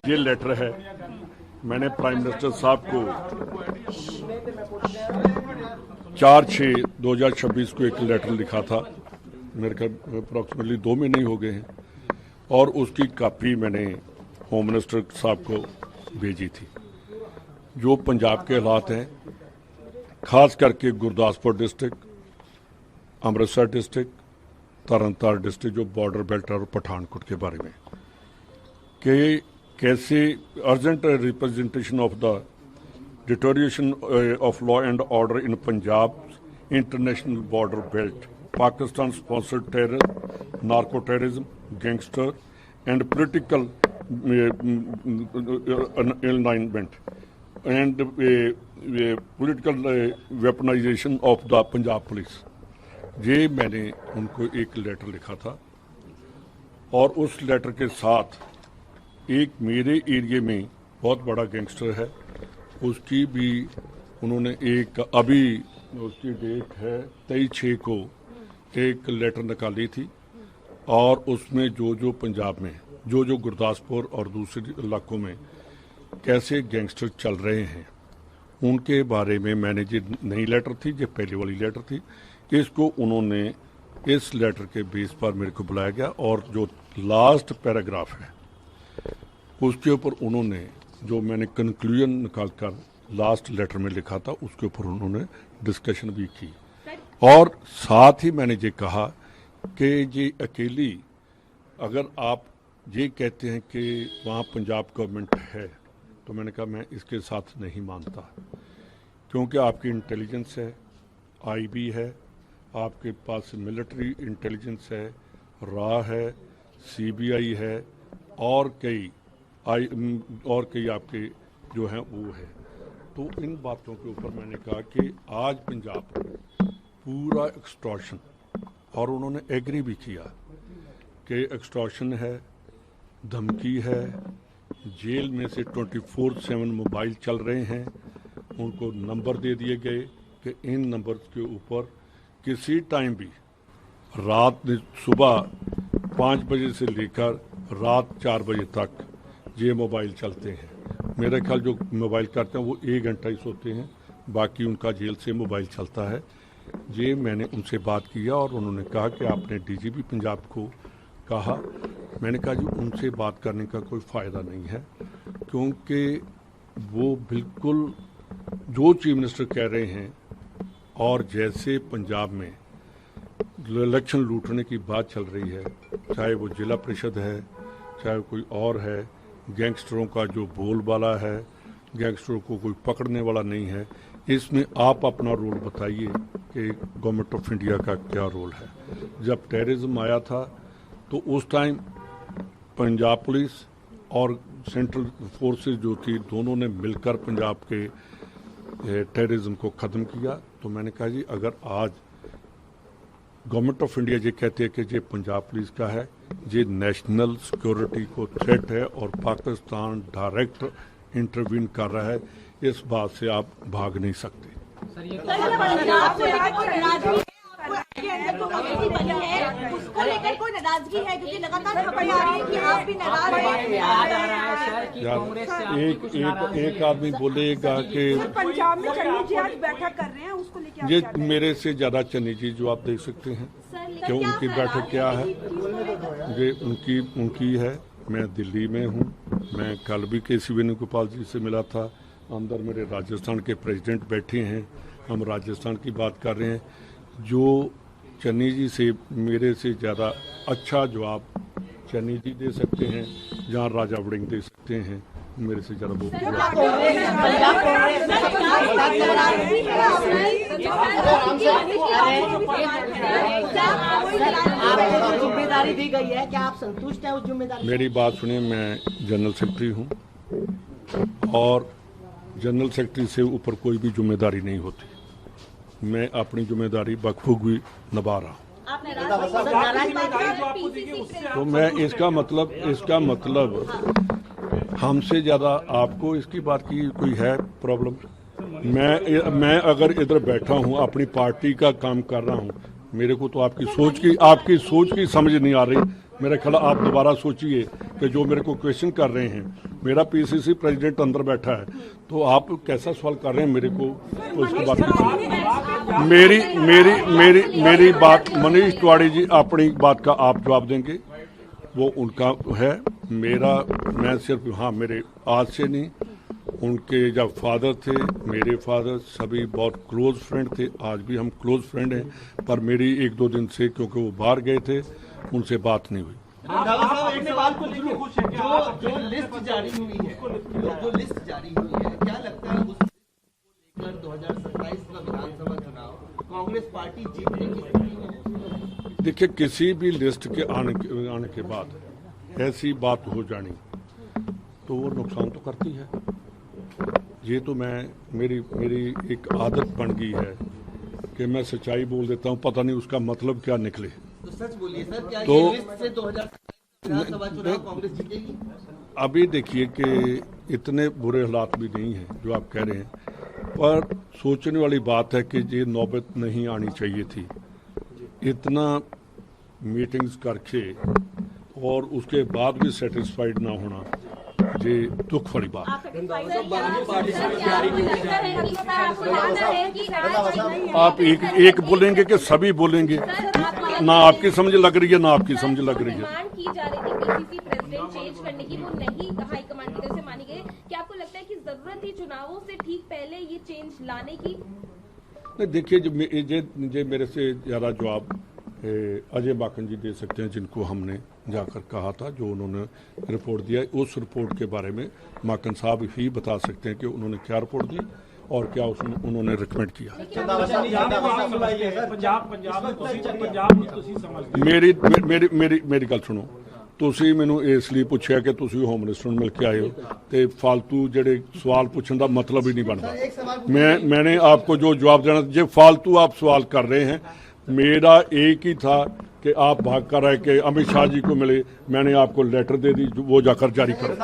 ये लेटर है, मैंने प्राइम मिनिस्टर साहब को 4/6/2026 को एक लेटर लिखा था। मेरे ख्याल अप्रॉक्सीमेटली 2 महीने ही हो गए हैं, और उसकी कापी मैंने होम मिनिस्टर साहब को भेजी थी। जो पंजाब के हालात हैं, खास करके Gurdaspur district, Amritsar district, Tarn Taran district, जो बॉर्डर बेल्ट और पठानकोट के बारे में, कि कैसे urgent representation of the deterioration of law and order in Punjab international border belt, Pakistan sponsored terror, narco terrorism, gangster and political alignment and political weaponisation of the Punjab police, ये मैंने उनको एक लेटर लिखा था। और उस लेटर के साथ एक मेरे एरिया में बहुत बड़ा गैंगस्टर है, उसकी भी उन्होंने एक, अभी उसकी डेट है 23/6 को एक लेटर निकाली थी, और उसमें जो पंजाब में जो गुरदासपुर और दूसरे इलाकों में कैसे गैंगस्टर चल रहे हैं उनके बारे में मैंने, जो नई लेटर थी, जो पहले वाली लेटर थी, इसको उन्होंने इस लेटर के बेस पर मेरे को बुलाया गया, और जो लास्ट पैराग्राफ है उसके ऊपर उन्होंने, जो मैंने कंक्लूजन निकाल कर लास्ट लेटर में लिखा था, उसके ऊपर उन्होंने डिस्कशन भी की। और साथ ही मैंने ये कहा कि ये अकेली, अगर आप ये कहते हैं कि वहाँ पंजाब गवर्नमेंट है, तो मैंने कहा मैं इसके साथ नहीं मानता, क्योंकि आपकी इंटेलिजेंस है, आईबी है, आपके पास मिलिट्री इंटेलिजेंस है, रा है, सीबीआई है, और कई आपके जो हैं वो है। तो इन बातों के ऊपर मैंने कहा कि आज पंजाब पूरा एक्सटॉर्शन, और उन्होंने एग्री भी किया कि एक्सटॉर्शन है, धमकी है, जेल में से 24/7 मोबाइल चल रहे हैं, उनको नंबर दे दिए गए कि इन नंबर के ऊपर किसी टाइम भी रात सुबह 5 बजे से लेकर रात 4 बजे तक ये मोबाइल चलते हैं। मेरे ख्याल जो मोबाइल करते हैं वो 1 घंटा ही सोते हैं, बाकी उनका जेल से मोबाइल चलता है। ये मैंने उनसे बात किया, और उन्होंने कहा कि आपने डीजीपी पंजाब को कहा। मैंने कहा जी उनसे बात करने का कोई फ़ायदा नहीं है, क्योंकि वो बिल्कुल जो चीफ मिनिस्टर कह रहे हैं, और जैसे पंजाब में इलेक्शन लूटने की बात चल रही है, चाहे वो जिला परिषद है, चाहे कोई और है, गैंगस्टरों का जो बोलबाला है, गैंगस्टरों को कोई पकड़ने वाला नहीं है। इसमें आप अपना रोल बताइए कि गवर्नमेंट ऑफ इंडिया का क्या रोल है। जब टेररिज्म आया था तो उस टाइम पंजाब पुलिस और सेंट्रल फोर्सेस जो थी, दोनों ने मिलकर पंजाब के टेररिज्म को ख़त्म किया। तो मैंने कहा जी अगर आज गवर्नमेंट ऑफ इंडिया ये कहते हैं कि ये पंजाब पुलिस का है, ये नेशनल सिक्योरिटी को थ्रेट है, और पाकिस्तान डायरेक्ट इंटरवीन कर रहा है, इस बात से आप भाग नहीं सकते। उसको लेकर कोई नाराजगी है, क्योंकि लगातार खबरें आ रही है कि आप भी नाराज हैं। एक आदमी बोलेगा कि पंजाब में चन्नी जी आज बैठक कर रहे हैं, उसको लेकर ये मेरे से ज़्यादा चन्नी जी जवाब दे सकते हैं कि उनकी बैठक क्या है। ये उनकी है। मैं दिल्ली में हूँ, मैं कल भी केसी वेणुगोपाल जी से मिला था। अंदर मेरे राजस्थान के प्रेसिडेंट बैठे हैं, हम राजस्थान की बात कर रहे हैं। जो चन्नी जी से मेरे से ज़्यादा अच्छा जवाब चन्नी जी दे सकते हैं, जहाँ राजा वड़िंग दे सकते हैं, मेरे से ज़्यादा वो जिम्मेदारी दी गई है, क्या आप संतुष्ट हैं उस जिम्मेदारी? मेरी बात सुनिए, मैं जनरल सेक्रेटरी हूँ, और जनरल सेक्रेटरी से ऊपर कोई भी जिम्मेदारी नहीं होती। मैं अपनी जिम्मेदारी बखूबी निभा रहा हूँ। तो मैं इसका मतलब हमसे ज़्यादा आपको इसकी बात की कोई है प्रॉब्लम? मैं अगर इधर बैठा हूँ, अपनी पार्टी का काम कर रहा हूँ, मेरे को तो आपकी सोच की समझ नहीं आ रही। मेरे ख्याल आप दोबारा सोचिए कि जो मेरे को क्वेश्चन कर रहे हैं, मेरा पीसीसी प्रेसिडेंट अंदर बैठा है, तो आप कैसा सवाल कर रहे हैं मेरे को, तो इसके बाद मेरी बात, मनीष तिवारी जी अपनी बात का आप जवाब देंगे, वो उनका है। मैं सिर्फ, हाँ, मेरे आज से नहीं, उनके जब फादर थे, मेरे फादर सभी बहुत क्लोज फ्रेंड थे, आज भी हम क्लोज फ्रेंड हैं, पर मेरी 1-2 दिन से, क्योंकि वो बाहर गए थे, उनसे बात नहीं हुई। रंधावा साहब, एक सवाल को जो लिस्ट जारी हुई है, क्या लगता है उस लेकर 2027 का विधानसभा चुनाव कांग्रेस पार्टी जीतने की स्थिति में? देखिए, किसी भी लिस्ट के आने के बाद ऐसी बात हो जानी तो वो नुकसान तो करती है। ये तो मेरी एक आदत बन गई है कि मैं सच्चाई बोल देता हूँ, पता नहीं उसका मतलब क्या निकले। तो सच बोलिए सर, क्या तो ये लिस्ट से 2027 विधानसभा चुनाव कांग्रेस जीतेगी? अभी देखिए कि इतने बुरे हालात भी नहीं हैं जो आप कह रहे हैं, पर सोचने वाली बात है कि ये नौबत नहीं आनी चाहिए थी। इतना मीटिंग्स करके और उसके बाद भी सेटिस्फाइड ना होना, ये दुख वाली बात है। आप एक बोलेंगे कि सभी बोलेंगे? ना आपकी समझ लग रही है, ना आपकी समझ लग रही है। मांग की जा रही थी पीसीसी प्रेसिडेंट चेंज करने की, वो नहीं हाईकमान की तरफ से मानी गई। क्या आपको लगता है कि जरूरत थी चुनावों से ठीक पहले ये चेंज लाने की? नहीं, देखिए, मेरे से ज़्यादा जवाब अजय माकन जी दे सकते हैं, जिनको हमने जाकर कहा था, जो उन्होंने रिपोर्ट दिया। उस रिपोर्ट के बारे में माकन साहब ही बता सकते हैं कि उन्होंने क्या रिपोर्ट दी और क्या उन्होंने रिकमेंड किया। मेरी गल सुनो, ਤੁਸੀਂ ਮੈਨੂੰ ਇਸ ਲਈ ਪੁੱਛਿਆ ਕਿ ਤੁਸੀਂ ਹੋਮ ਮਿਨਿਸਟਰ ਨੂੰ ਮਿਲ ਕੇ ਆਏ ਹੋ, ਤੇ फालतू ਜਿਹੜੇ सवाल पूछने का मतलब ही नहीं बनता। मैंने आपको जो जवाब देना, जो फालतू आप सवाल कर रहे हैं, मेरा एक ही था कि आप भाग कर आए कि अमित शाह जी को मिले, मैंने आपको लेटर दे दी, वो जाकर जारी करो।